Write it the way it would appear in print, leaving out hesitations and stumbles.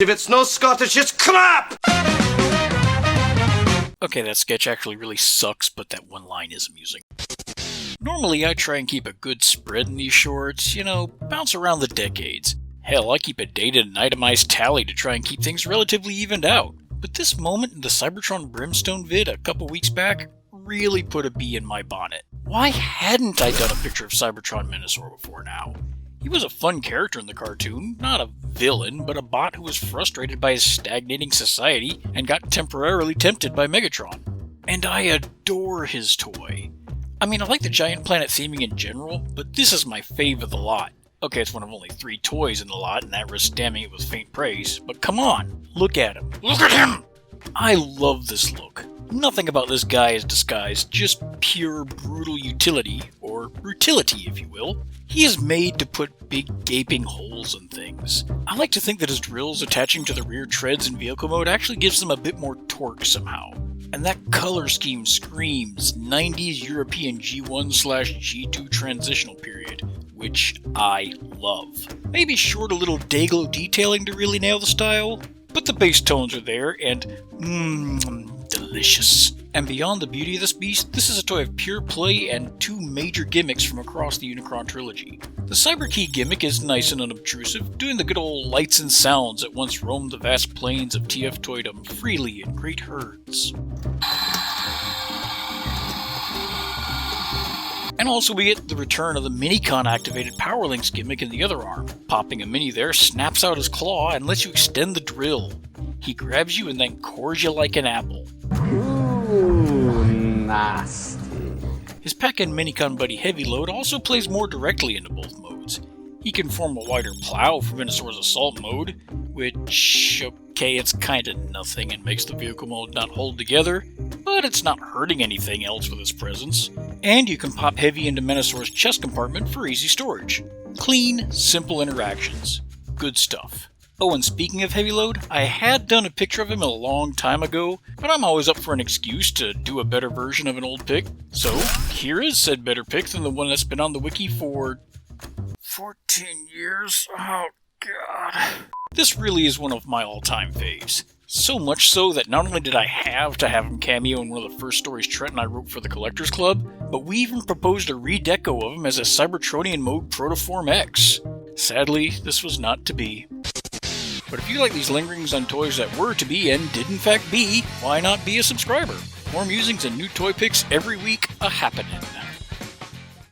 If it's no Scottish, it's crap! Okay, that sketch actually really sucks, but that one line is amusing. Normally, I try and keep a good spread in these shorts, bounce around the decades. Hell, I keep a dated and itemized tally to try and keep things relatively evened out. But this moment in the Cybertron Brimstone vid a couple weeks back really put a bee in my bonnet. Why hadn't I done a picture of Cybertron MENASOR before now? He was a fun character in the cartoon, not a villain, but a bot who was frustrated by his stagnating society and got temporarily tempted by Megatron. And I adore his toy. I mean, I like the giant planet theming in general, but this is my fave of the lot. Okay, it's one of only 3 toys in the lot, and that risks damning it with faint praise, but come on, look at him. Look at him! I love this look. Nothing about this guy is disguised, just pure brutal utility, or brutality if you will. He is made to put big gaping holes in things. I like to think that his drills attaching to the rear treads in vehicle mode actually gives them a bit more torque somehow. And that color scheme screams 90s European G1/G2 transitional period, which I love. Maybe short a little Dayglow detailing to really nail the style, but the base tones are there and delicious. And beyond the beauty of this beast, this is a toy of pure play and 2 major gimmicks from across the Unicron trilogy. The Cyberkey gimmick is nice and unobtrusive, doing the good old lights and sounds that once roamed the vast plains of TF toydom freely in great herds. And also we get the return of the Minicon activated Power Links gimmick in the other arm. Popping a mini there snaps out his claw and lets you extend the drill. He grabs you and then cores you like an apple. Ooh, nasty. His Pac-In Minicon buddy Heavy Load also plays more directly into both modes. He can form a wider plow for MENASOR's assault mode, which, okay, it's kinda nothing and makes the vehicle mode not hold together, but it's not hurting anything else with its presence. And you can pop Heavy into MENASOR's chest compartment for easy storage. Clean, simple interactions. Good stuff. Oh, and speaking of Heavy Load, I had done a picture of him a long time ago, but I'm always up for an excuse to do a better version of an old pic. So, here is said better pic than the one that's been on the wiki for 14 years? Oh, God. This really is one of my all-time faves. So much so that not only did I have to have him cameo in one of the first stories Trent and I wrote for the Collectors Club, but we even proposed a redeco of him as a Cybertronian mode Protoform X. Sadly, this was not to be. But if you like these lingerings on toys that were to be and did in fact be, why not be a subscriber? More musings and new toy picks every week a-happening.